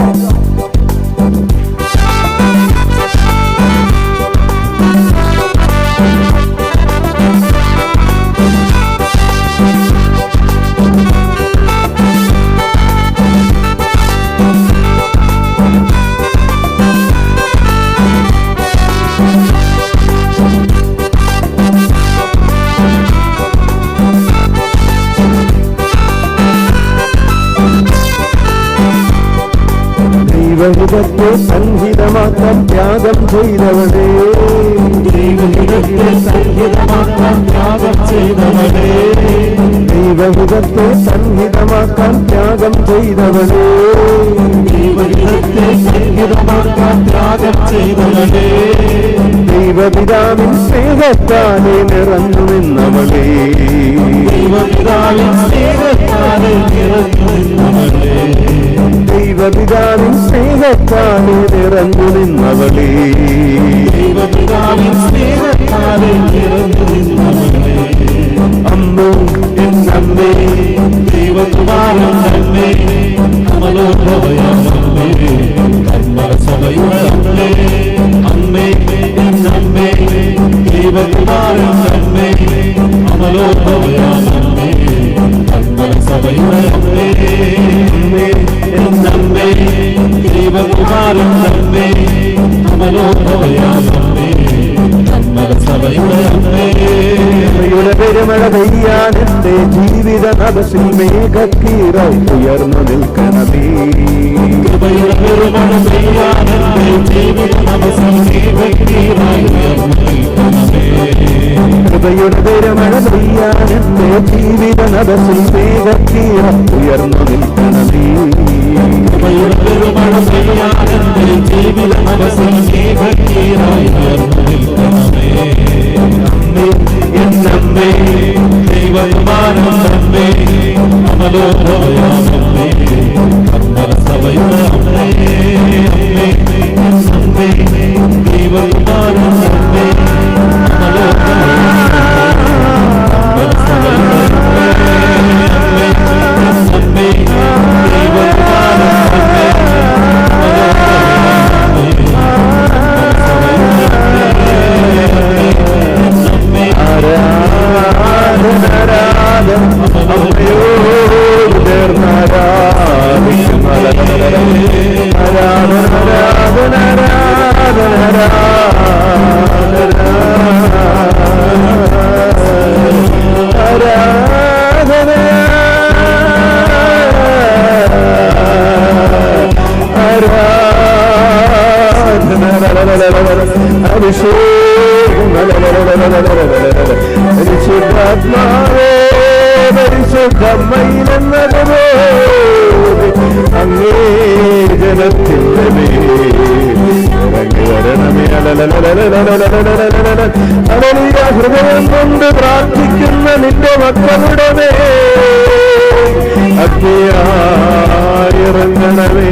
ദൈവഹിതത്തെ സംഹിതമാക്കാൻ ത്യാഗം ചെയ്തവളേ, ദൈവഹിതത്തെ സംഹിതമാക്കാൻ ത്യാഗം ചെയ്തവളേ, ദൈവഹിതത്തെ സംഹിതമാക്കാൻ ത്യാഗം ചെയ്തവളേ, ദൈവഹിതത്തെ സംഹിതമാക്കാൻ ത്യാഗം ചെയ്തവളേ, ദൈവപിതാവിൻ സ്നേഹത്താലെ നിറഞ്ഞു നിന്നവളേ, ദൈവപിതാവിൻ സ്നേഹത്താലെ നിറഞ്ഞു നിന്നവളേ, ദൈവപിതാവിൻ സ്നേഹത്താലെ നിറഞ്ഞു നിന്നവളേ, ദൈവപിതാവിൻ സ്നേഹത്താലെ നിറഞ്ഞു നിന്നവളേ, അമ്മേ എന്നമ്മേ ദൈവകുമാരൻ അമ്മേ, അമലോഭവയമേ കന്മല സഭയുടെ അമ്മേ, അമ്മേ എന്നമ്മേ ദൈവകുമാരൻ അമ്മേ, അമലോഭവയമേ കന്മല സഭയുടെ അമ്മേ, അമ്മേ എന്നമ്മേ ദൈവകുമാരൻ അമ്മേ, അമലോഭവയമേ കന്മല സഭയുടെ അമ്മേ, പെരുമഴ പെയ്യാനെന്റെ ജീവിത നഭസിൽ മേഘക്കീറായി ഉയർന്നു നിൽക്കണമേ, കൃപയുടെ പെരുമഴ പെയ്യാനെന്റെ ജീവിത നഭസിൽ മേഘക്കീറായി ഉയർന്നു നിൽക്കണമേ, കൃപയുടെ പെരുമഴ പെയ്യാനെന്റെ ജീവിത നഭസിൽ മേഘക്കീറായി ഉയർന്നു നിൽക്കണമേ, കൃപയുടെ പെരുമഴ പെയ്യാനെന്റെ ജീവിത നഭസിൽ മേഘക്കീറായി ഉയർന്നു നിൽക്കണമേ, അമ്മേ എന്നമ്മേ ദൈവകുമാരൻ അമ്മേ, അമലോഭവയമേ കന്മല സഭയുടെ അമ്മേ, അമ്മേ എന്നമ്മേ ദൈവകുമാരൻ അമ്മേ, അമലോഭവയമേ കന്മല സഭയുടെ അമ്മേ, അമ്മേ എന്നമ്മേ ദൈവകുമാരൻ അമ്മേ, പരിശുദ്ധാത്മാവേ പരിശുദ്ധമ്മയിലെന്നതുപോലെ അങ്ങേ ജനത്തിന്റെ ഇറങ്ങി വരണമേ. അലലിയ ഹൃദയം കൊണ്ട് പ്രാർത്ഥിക്കുന്ന നിന്റെ മക്കളുടെ അഗ്നിയായിറങ്ങണമേ.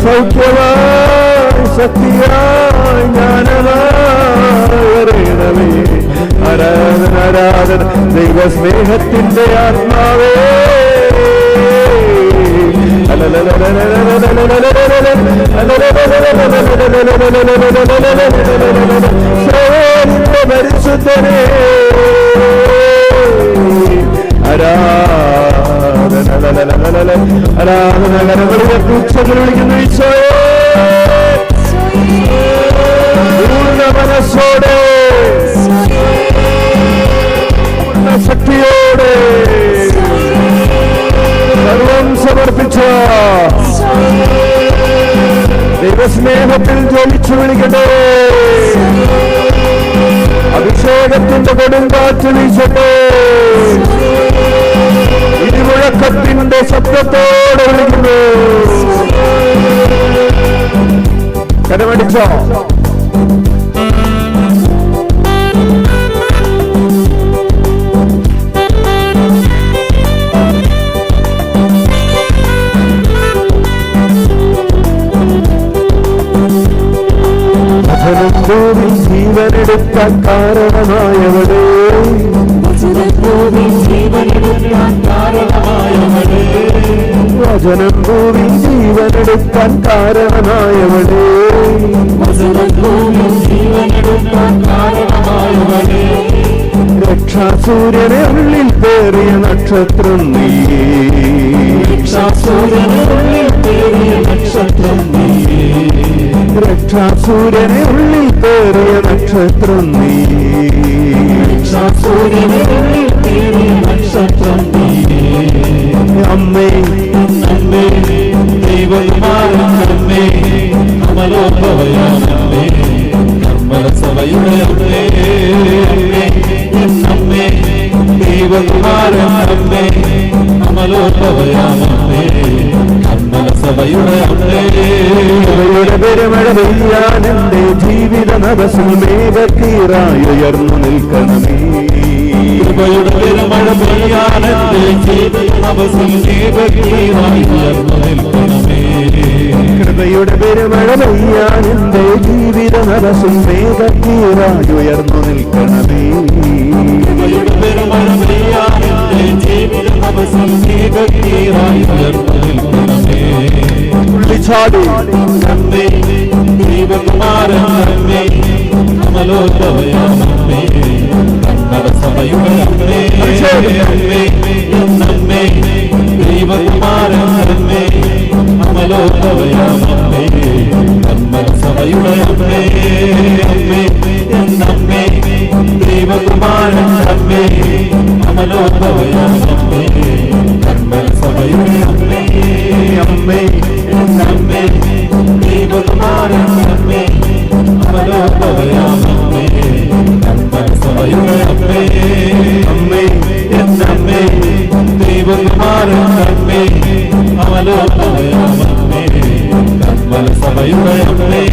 സൗഖ്യമായി ശക്തിയായി ജ്ഞാനമായിറങ്ങണമേ. ആരാധന ആരാധന ദൈവസ്നേഹത്തിന്റെ ആത്മാവേ. പരിശുദ്ധനേ ആരാധന ആരാധനകരങ്ങളിലെ പൂച്ചകൾ വിളിക്കുന്ന ഈശോയെ പൂർണ്ണ മനസ്സോടെ പൂർണ്ണ ശക്തിയോടെ സർവം സമർപ്പിച്ച ദൈവസ്നേഹത്തിൽ ജ്വലിച്ചു വിളിക്കട്ടെ. അഭിഷേകത്തിന്റെ കൊടുങ്കാറ്റ് വീശട്ടെ. ഇടിമുഴക്കത്തിന്റെ ശബ്ദത്തോടെ വിളിക്കുന്നു. കരമടിച്ചോ? ജീവനെടുക്കാൻ കാരണമായവളേ, ഭൂമി ജീവനെടുക്കാൻ കാരണമായവളേ, വചനം ഭൂമി ജീവനെടുക്കാൻ കാരണമായവളേ, ഭൂമി ജീവനെടുക്കാൻ കാരണമായവളേ, രക്ഷാസൂര്യനെ ഉള്ളിൽ പേറിയ നക്ഷത്രം നീയേ, രക്ഷാസൂര്യനെ ഉള്ളിൽ പേറിയ നക്ഷത്രം നീയേ, രക്ഷാസൂര്യനെ ഉള്ളിൽ പേറിയ നക്ഷത്രം നീയേ, രക്ഷാസൂര്യനെ ഉള്ളിൽ പേറിയ നക്ഷത്രം നീയേ, അമ്മേ അമ്മേ ദൈവകുമാരനമ്മേ അമലോത്ഭവയാമമ്മേ കർമ്മലസഭയുടെ അമ്മേ, അമ്മേ ദൈവകുമാരനമ്മേ അമലോത്ഭവയാമമ്മേ കർമ്മലസഭയുടെ അമ്മേ, കൃപയുടെ പെരുമഴ പെയ്യാൻ എന്റെ ജീവിത നഭസിൽ മേഘക്കീറായുയർന്നു നിൽക്കണമേ, കൃപയുടെ പെരുമഴ പെയ്യാനെന്റെ ജീവിതമവസിൽ ദീപകീറായി ഉയർന്നു നിൽക്കണമേ, കൃപയുടെ പെരുമഴ പെയ്യാൻ എന്റെ ജീവിത നഭസിൽ മേഘക്കീറായുയർന്നു നിൽക്കണമേ, കൃപയുടെ പെരുമഴ പെയ്യാനെന്റെ ജീവിതമവസിൽ ദീപകീറായി ഉയർന്നു നിൽക്കണമേ, തുള്ളിച്ചാടി അമ്മേ ദൈവകുമാരനമ്മേ അമലോത്ഭവയാമമ്മേ കർമ്മലസഭയുടെ അമ്മേ, അമ്മേ എന്നമ്മേ ദൈവകുമാരനമ്മേ അമലോത്ഭവയാമമ്മേ കർമ്മലസഭയുടെ അമ്മേ, അമ്മേ എന്നമ്മേ ദൈവകുമാരനമ്മേ അമലോത്ഭവയാമമ്മേ കർമ്മലസഭയുടെ അമ്മേ, അമ്മേ എന്നമ്മേ ദൈവകുമാരനമ്മേ അമലോത്ഭവയാമമ്മേ കർമ്മലസഭയുടെ അമ്മേ, അമ്മേ എന്നമ്മേ ദൈവകുമാരനമ്മേ അമലോത്ഭവയാമമ്മേ കർമ്മലസഭയുടെ അമ്മേ,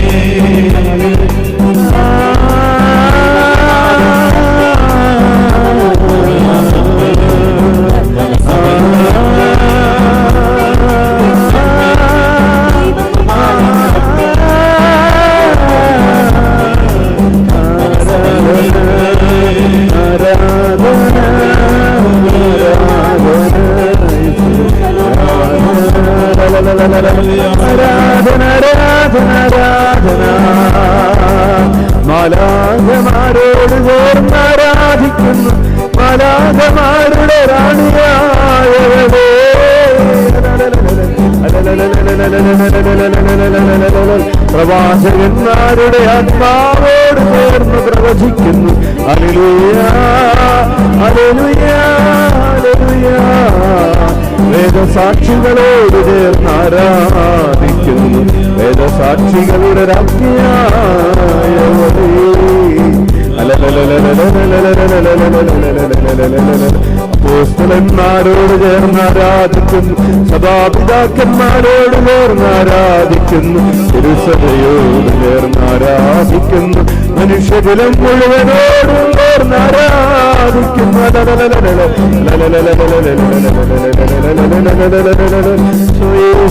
മാലാഖമാരോട് ചേർന്നാരാധിക്കുന്നു മാലാഖമാരുടെ റാണിയായവളേ, പ്രവാചകന്മാരുടെ ആത്മാവോട് ചേർന്ന് പ്രവചിക്കുന്നു ഹല്ലേലൂയ ഹല്ലേലൂയ ഹല്ലേലൂയ, വേദസാക്ഷികളോട് ചേർന്ന് ആരാധിക്കുന്നു വേദസാക്ഷികളുടെ രാജ്ഞിയായവളേ, അപ്പോസ്തലന്മാരോട് ചേർന്ന് ആരാധിക്കുന്നു സഭാപിതാക്കന്മാരോട് ചേർന്ന് ആരാധിക്കുന്നു തിരുസഭയോട് ചേർന്ന് ആരാധിക്കുന്നു മനുഷ്യകുലം മുഴുവനോടും ചേർന്ന് ആരാധിക്കുന്നു,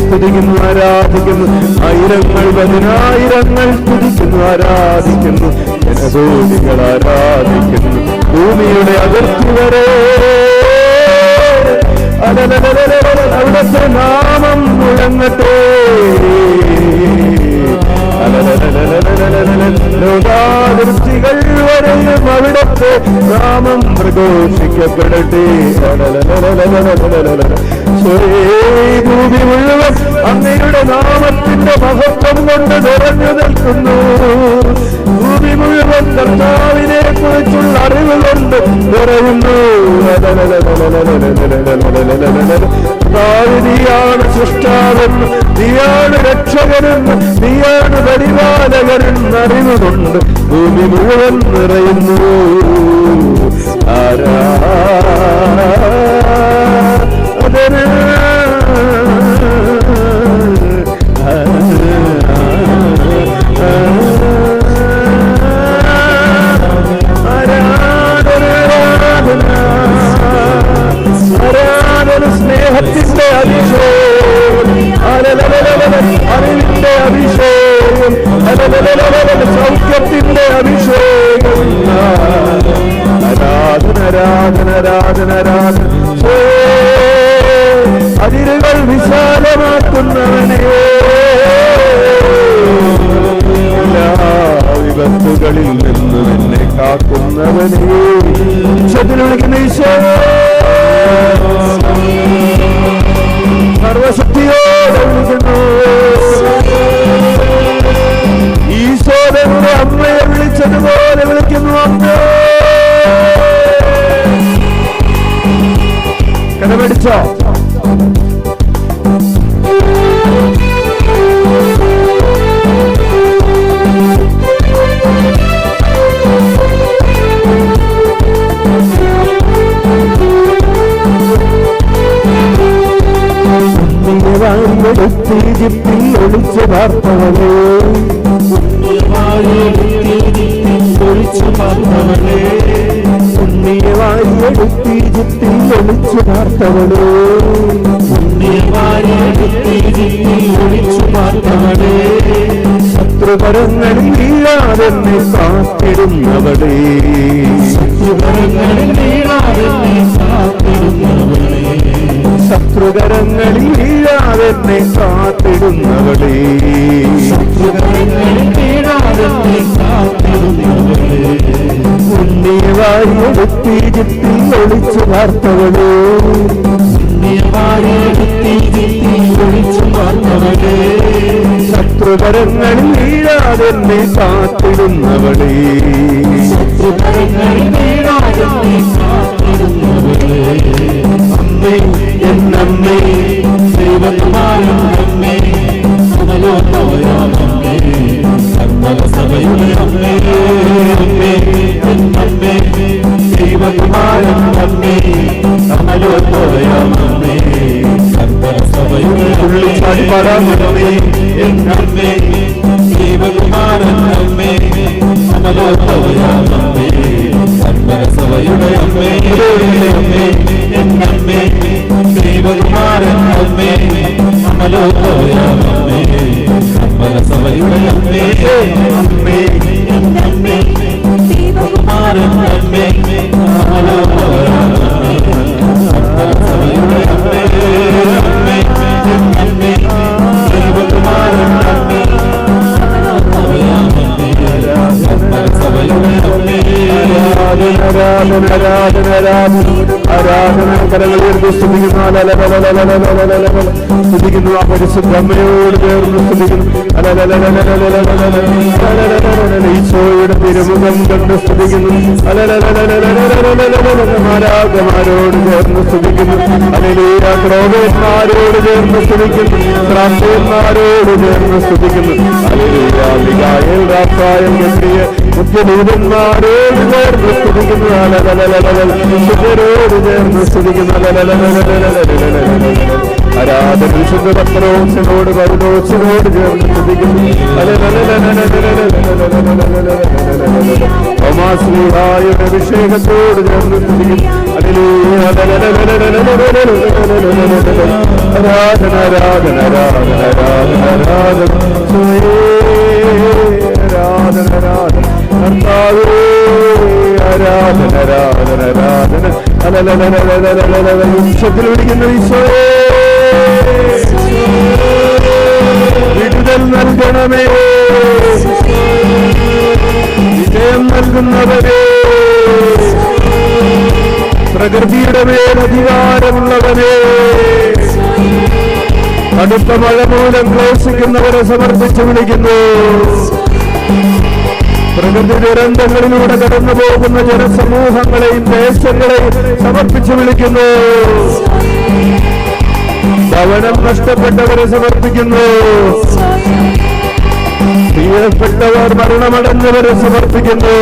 സ്തുതിക്കുന്നു ആരാധിക്കുന്നു, ആയിരങ്ങൾ പതിനായിരങ്ങൾ സ്തുതിക്കുന്നു ആരാധിക്കുന്നു, ജനകോടികൾ ആരാധിക്കുന്നു ഭൂമിയുടെ അതിർത്തി വരെ അവിടുത്തെ നാമം മുഴങ്ങട്ടെ, ലോകാതിർത്തികൾ വരെയും അവിടുത്തെ നാമം പ്രഘോഷിക്കപ്പെടട്ടെ, ഭൂമി മുഴുവൻ അങ്ങയുടെ നാമത്തിന്റെ മഹത്വം കൊണ്ട് നിറഞ്ഞു നിൽക്കുന്നു, ഭൂമി മുഴുവൻ കർത്താവിനെ കുറിച്ചുള്ള അറിവ് കൊണ്ട് നിറയുന്നു, നീയാണ് സൃഷ്ടാവെന്ന് നീയാണ് രക്ഷകനെന്ന് നീയാണ് പരിപാലകനെന്ന് അറിവുകൊണ്ട് ഭൂമി മുഴുവൻ നിറയുന്നു, സ്നേഹത്തിന്റെ അഭിഷേകം അറിവിന്റെ അഭിഷേകം സൗഖ്യത്തിന്റെ അഭിഷേകം അതിരുകൾ വിശാലമാക്കുന്നവനെ, എല്ലാ വിപത്തുകളിൽ നിന്നും എന്നെ കാക്കുന്നവനെ വിളിക്കുന്ന ഈശോ, സർവശക്തിയോടെ വിളിക്കുന്നു. ഈശോയുടെ അമ്മയെ വിളിച്ചതുപോലെ വിളിക്കുന്നു. അമ്മ കടമടിച്ചോ? ഈജിപ്തിൽ ഒളിച്ചു പാർത്തവളേ, ഒളിച്ചു പാർത്തവളേ, പുണ്യവാരിയെടുത്ത് ഈജിപ്തിൽ ഒളിച്ചു പാർത്തവളേ, ഒളിച്ചു പാർത്തവളേ, ശത്രുകരങ്ങളിൽ വീഴാതെന്നെ കാത്തിടുന്നവളേ, ശത്രുകരങ്ങളിൽ വീഴാതെന്നെ കാത്തിടുന്നവളേ, ശത്രുകരങ്ങളിൽ വീഴാതെന്നെ കാത്തിടുന്നവളേ, ശത്രുകരങ്ങളിൽ വീഴാതെന്നെ കാത്തിടുന്നവളേ, പുണ്യവാരിയെടുത്ത് ഈജിപ്തിൽ ഒളിച്ചു പാർത്തവളേ, ഒളിച്ചു പാർത്തവളേ, ശത്രുകരങ്ങളിൽ വീഴാതെന്നെ കാത്തിടുന്നവളേ, ശത്രുകരങ്ങളിൽ വീഴാതെന്നെ കാത്തിടുന്നവളേ, അമ്മേ എന്നമ്മേ ദൈവകുമാരൻ അമ്മേ, അമലോത്ഭവയാമമ്മേ, നിർമ്മല സഭയുടെ അമ്മേ, അമ്മേ എന്നമ്മേ ദൈവകുമാരൻ അമ്മേ, അമലോത്ഭവയാമമ്മേ, നിർമ്മല സഭയുടെ അമ്മേ, എന്നമ്മേ ദൈവകുമാരൻ അമ്മേ, അമലോത്ഭവയാമമ്മേ, നിർമ്മല സഭയുടെ അമ്മേ, അമ്മേ എന്നമ്മേ ദൈവകുമാരൻ അമ്മേ, അമലോത്ഭവയാമമ്മേ, നിർമ്മല സഭയുടെ അമ്മേ, അമ്മേ എന്നമ്മേ ദൈവകുമാരൻ അമ്മേ, അമലോത്ഭവയാമമ്മേ, നിർമ്മല സഭയുടെ അമ്മേ, അമ്മേ എന്നമ്മേ ദൈവകുമാരൻ അമ്മേ, അമലോത്ഭവയാമമ്മേ, നിർമ്മല സഭയുടെ അമ്മേ. ആരാധന കരകളുയർത്തി സ്തുതിക്കുന്നു. ആ പരിശുദ്ധ അമ്മയോട് ചേർന്ന് സ്തുതിക്കുന്നു. ഈശോയുടെ തിരുമുഖം കണ്ട് സ്തുതിക്കുന്നു. മാലാഖമാരോട് ചേർന്ന് സ്തുതിക്കുന്നു. ഹല്ലേലൂയ. ക്രോവേന്മാരോട് ചേർന്ന് സ്തുതിക്കുന്നു. പ്രാർത്ഥന്മാരോട് ചേർന്ന് സ്തുതിക്കുന്നു. ഹല്ലേലൂയ. മിഖായേൽ, റാഫായേൽ, ഗബ്രിയേൽ മുഖ്യദൂതന്മാരോട് ചേർന്ന് സ്തുതിക്കുന്നു. ശുദ്ധരോട് ചേർന്ന് സ്തുതിക്കുന്നു. ആരാധന വിശുദ്ധ പത്രോസിനോട് പൗലോസിനോട് ചേർന്ന് സ്തുതിക്കുന്നു. തോമാശ്ലീഹായുടെ അഭിഷേകത്തോട് ചേർന്ന് സ്തുതിക്കുന്നു. ആരാധന ആരാധന ആരാധന ആരാധന ആരാധന ആരാധന ആരാധന കർത്താവേ, ആരാധന ആരാധന ആരാധന ഉച്ചത്തിൽ വിളിക്കുന്ന ഈശോയേ, വിടുതൽ നൽകണമേ, വിജയം നൽകുന്നവരെ, പ്രകൃതിയുടെ മേൽ അധികാരമുള്ളവരെ, കടുത്ത മഴ മൂലം ക്ലേശിക്കുന്നവരെ സമർപ്പിച്ച് വിളിക്കുന്നു. പ്രകൃതി ദുരന്തങ്ങളിലൂടെ കടന്നു പോകുന്ന ജനസമൂഹങ്ങളെയും ദേശങ്ങളെയും സമർപ്പിച്ച് വിളിക്കുന്നു. ഭവനം നഷ്ടപ്പെട്ടവരെ സമർപ്പിക്കുന്നു. പ്രിയപ്പെട്ടവർ മരണമടഞ്ഞവരെ സമർപ്പിക്കുന്നു.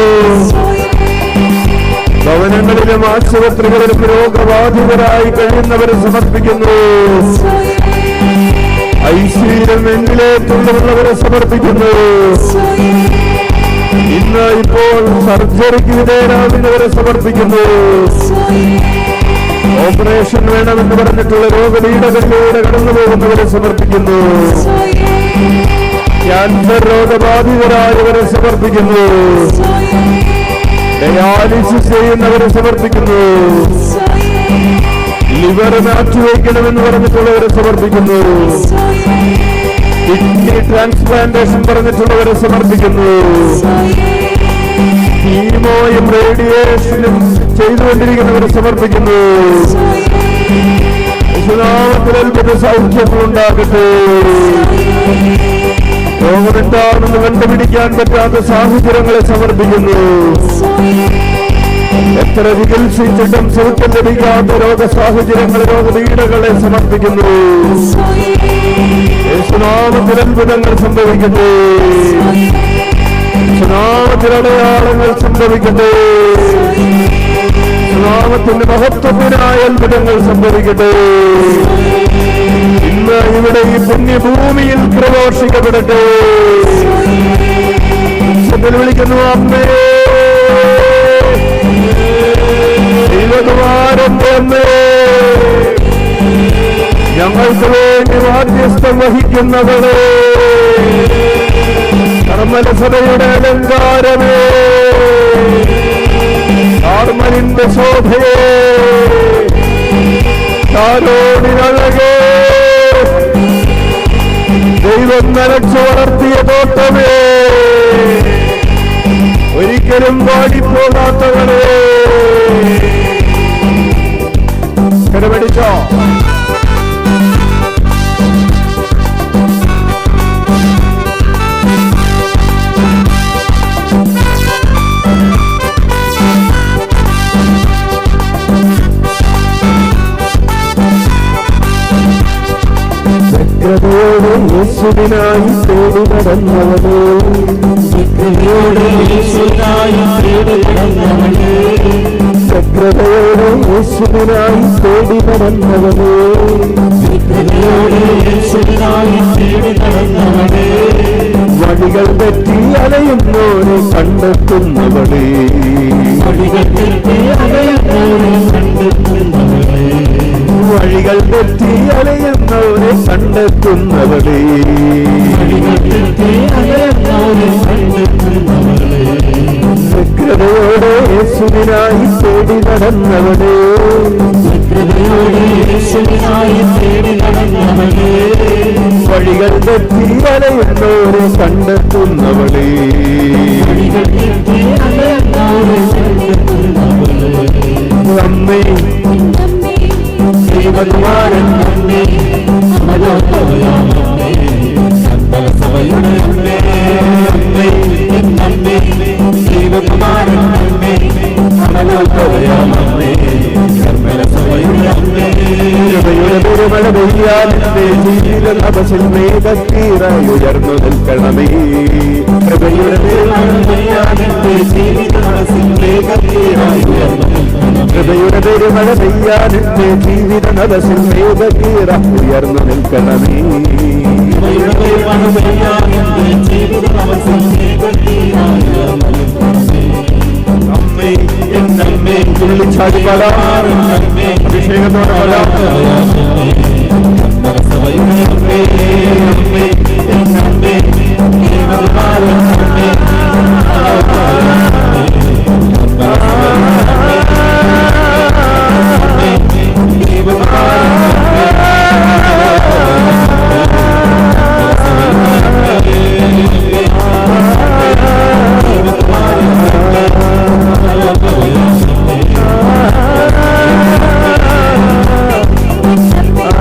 ഭവനങ്ങളിലും ആശുപത്രികളിലും രോഗബാധിതരായി കഴിയുന്നവരെ സമർപ്പിക്കുന്നു. ഐസിയിലും വെന്റിലേറ്ററിലുള്ളവരെ സമർപ്പിക്കുന്നു. ഇന്ന് ഇപ്പോൾ സർജറിക്ക് വിധേയരാകുന്നവരെ സമർപ്പിക്കുന്നു. ഓപ്പറേഷൻ വേണമെന്ന് പറഞ്ഞിട്ടുള്ള രോഗപീഠകളിലൂടെ കടന്നു പോകുന്നവരെ സമർപ്പിക്കുന്നു. ക്യാൻസർ രോഗബാധിതരായവരെ സമർപ്പിക്കുന്നു. ഡയാലിസിസ് ചെയ്യുന്നവരെ സമർപ്പിക്കുന്നു. ലിവർ മാറ്റിവെക്കണമെന്ന് പറഞ്ഞിട്ടുള്ളവരെ സമർപ്പിക്കുന്നു. കിഡ്നി ട്രാൻസ്പ്ലാന്റേഷൻ പറഞ്ഞിട്ടുള്ളവരെ സമർപ്പിക്കുന്നു. കീമോയും റേഡിയേഷനും ചെയ്തുകൊണ്ടിരിക്കുന്നവരെ സമർപ്പിക്കുന്നു. യേശുനാമത്തിൽ അത്ഭുത സൗഖ്യങ്ങളുണ്ടാകട്ടെ. രോഗമെന്താണെന്ന് കണ്ടുപിടിക്കാൻ പറ്റാത്ത സാഹചര്യങ്ങളെ സമർപ്പിക്കുന്നു. എത്ര ചികിത്സിച്ചിട്ടും സുഖം ലഭിക്കാത്ത രോഗ സാഹചര്യങ്ങളെ, രോഗപീഠകളെ സമർപ്പിക്കുന്നു. യേശുനാമത്തിൽ അത്ഭുതങ്ങൾ സംഭവിക്കട്ടെ. യേശുനാമത്തിൽ അടയാളങ്ങൾ സംഭവിക്കട്ടെ. യേശുനാമത്തിന്റെ മഹത്വത്തിനായ അത്ഭുതങ്ങൾ സംഭവിക്കട്ടെ. ഇന്ന് ഇവിടെ ഈ പുണ്യഭൂമിയിൽ പ്രഘോഷിക്കപ്പെടട്ടെ. വിളിക്കുന്നു, അമ്മേ ദൈവകുമാരന്റെ അമ്മേ, ഞങ്ങൾക്ക് വേണ്ടി മാധ്യസ്ഥം വഹിക്കുന്നവളെ, കർമ്മലസഭയുടെ അലങ്കാരമേ, കാർമലിന്റെ ശോഭയെ, താരോടിനഴകേ, ദൈവം നനച്ചു വളർത്തിയ തോട്ടമേ, ഒരിക്കലും വാടിപ്പോകാത്തവളെ, കരമടിച്ചോ. യേശുവിനായി തേടി നടന്നവനേ, വ്യഗ്രതയോടെ യേശുവിനായി തേടി നടന്നവനേ, വ്യഗ്രതയോടെ യേശുവിനായി തേടി നടന്നവനേ, വ്യഗ്രതയോടെ യേശുവിനായി തേടി നടന്നവനേ, വഴികൾ തെറ്റി അലയുന്നോരെ കണ്ടെത്തുന്നവളേ, വഴികൾ തെറ്റി അലയുന്നവരെ കണ്ടെത്തുന്നവളേ, വഴികൾ തെറ്റി അലയുന്നവരെ കണ്ടെത്തുന്നവളേ, വഴികൾ തെറ്റി അലയുന്നവരെ കണ്ടെത്തുന്നവളേ, വ്യഗ്രതയോടെ യേശുവിനായി തേടി നടന്നവളേ, വ്യഗ്രതയോടെ യേശുവിനായി തേടി നടന്നവളേ, വഴികൾ തെറ്റി അലയുന്നവരെ കണ്ടെത്തുന്നവളേ, വഴികൾ തെറ്റി അലയുന്നവരെ കണ്ടെത്തുന്നവളേ, അമ്മേ ദൈവകുമാരൻ അമ്മേ, അമലോത്ഭവയാമമ്മേ, കർമ്മലസഭയുടെ അമ്മേ, അമ്മേ എന്നമ്മേ, ദൈവകുമാരൻ അമ്മേ, അമലോത്ഭവയാമമ്മേ, കർമ്മലസഭയുടെ അമ്മേ, കൃപയുടെ പെരുമഴ പെയ്യാനെന്റെ ജീവിത തപസിൽ മേഘത്തീരായുയർന്നു നിൽക്കണമേ, കൃപയുടെ പെരുമഴ പെയ്യാനെന്റെ ജീവിത തപസിൽ മേഘത്തീരായി ഉയർന്നു നിൽക്കണമേ, കൃപയുടെ പെരുമഴ പെയ്യാനെന്റെ ജീവിത തപസിൽ മേഘത്തീര ഉയർന്നു നിൽക്കണമേ, കൃപയുടെ പെരുമഴ പെയ്യാനെന്റെ ജീവിത തപസിൽ മേഘത്തീരായി ഉയർന്നു നിൽക്കണമേ, അമ്മേ എന്നമ്മേ തുള്ളിച്ചാടി പാടാം, അമ്മേ അഭിഷേകത്തോടെ പാടാം. കർമ്മലസഭയുടെ അമ്മേ, അമ്മേ എന്നമ്മേ, ദൈവകുമാരൻ അമ്മേ,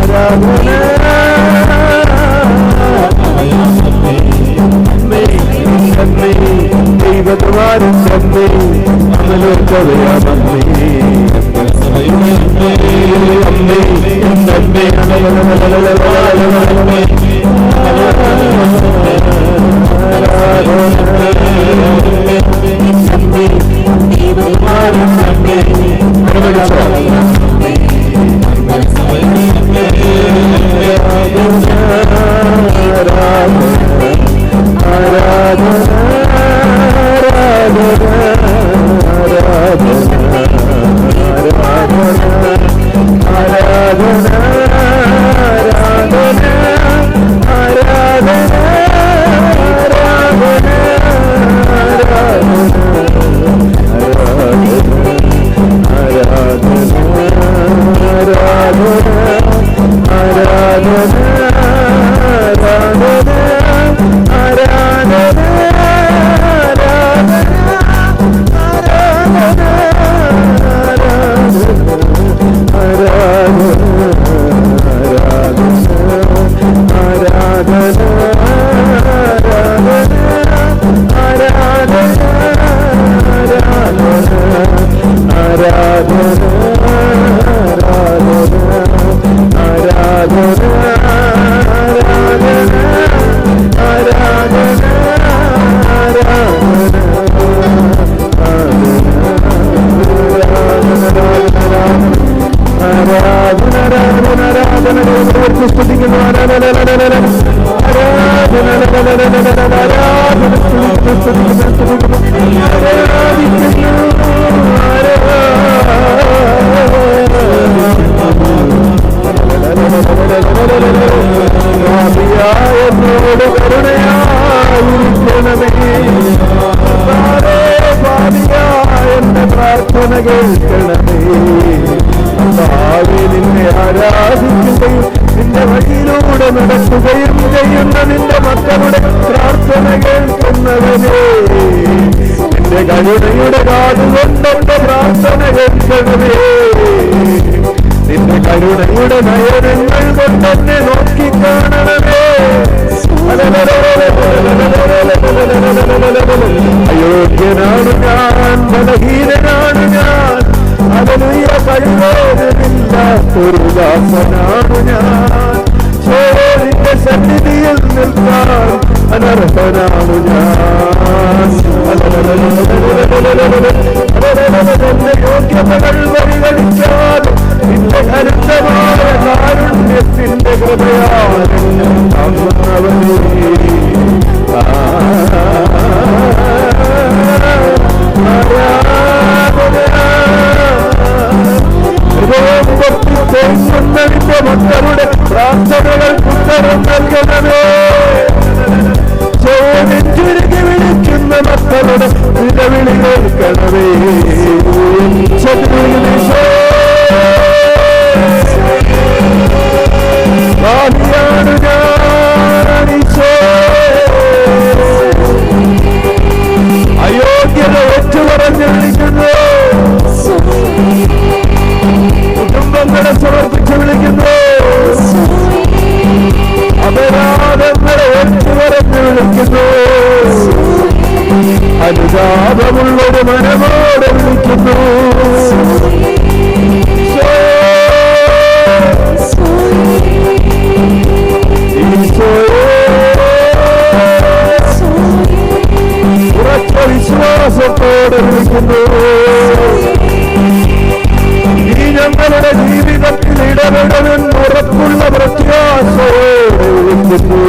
ആരാധന എന്നോട് കരുണയായിരിക്കണമേ. എന്റെ പ്രാർത്ഥന കേൾക്കണമേ. നിന്നെ ആരാധിക്കുകയും നിന്റെ വഴിയിലൂടെ നടക്കുകയും ചെയ്യുന്ന നിന്റെ മക്കളുടെ പ്രാർത്ഥന കേൾക്കുന്നവനെ, നിന്റെ കരുണയുടെ കാതുകൊണ്ടെന്റെ പ്രാർത്ഥന കേൾക്കണമേ. നിന്റെ കരുണയുടെ നയനങ്ങൾ കൊണ്ടെന്നെ നോക്കിക്കാണണമേ. അയോഗ്യനാണ് ഞാൻ, ബലഹീനനാണ് ഞാൻ, ഹല്ലേലൂയ, കഴിവേറില്ലാത്തൊരു ദാസനാണ് ഞാൻ. നിന്റെ സന്നിധിയിൽ നിൽക്കാൻ അനർഹനാണ് ഞാൻ. എന്റെ യോഗ്യതകൾ പരിഗണിച്ചാൽ നിന്റെ കരുത്തമായ കാരുണ്യത്തിന്റെ കൃപയാൽ താങ്ങുന്നവനേ. നിന്റെ മക്കളുടെ പ്രാർത്ഥനകൾ ഉത്തരം നൽകണമേ. ചോദിച്ചുരുകി വിളിക്കുന്ന മക്കളുടെ നിലവിളി കേൾക്കണമേ. ഭാവിയാണ് ഞാൻ അയോഗ്യത വെച്ചു പറഞ്ഞു വിളിക്കുന്നു. കുടുംബങ്ങളെ സമർപ്പിച്ച് വിളിക്കുന്നു. അപരാധങ്ങളെ വെച്ചു പറഞ്ഞു വിളിക്കുന്നു. അനുതാപമുള്ളൊരു മനമോടെ വിളിക്കുന്നു. ഉറച്ച വിശ്വാസത്തോടെ വിളിക്കുന്നു. ഈ ഞങ്ങളുടെ ജീവിതത്തിൽ ഇടപെടണമെന്ന് ഉറപ്പുള്ള പ്രത്യാശയോടെ വിളിക്കുന്നു.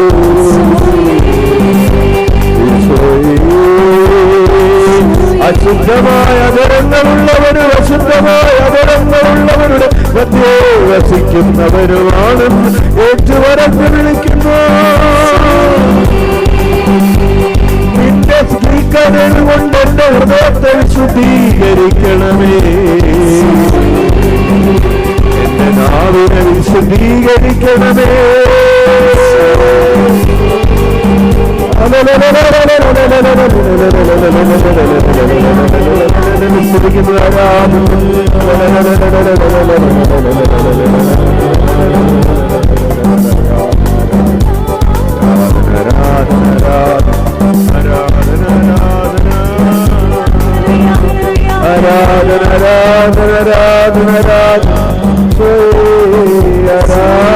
അശുദ്ധമായ അപരങ്ങളുള്ളവരും അശുദ്ധമായ അപരങ്ങളുള്ളവരുടെ മധ്യേ വസിക്കുന്നവരുമാണെന്ന് ഏറ്റുപറഞ്ഞ് വിളിക്കുന്നു. നിന്റെ സ്ത്രീക്കരൽ കൊണ്ട് എന്റെ ഹൃദയത്തെ വിശുദ്ധീകരിക്കണമേ. എന്റെ നാവിനെ വിശുദ്ധീകരിക്കണമേ. ആരാധന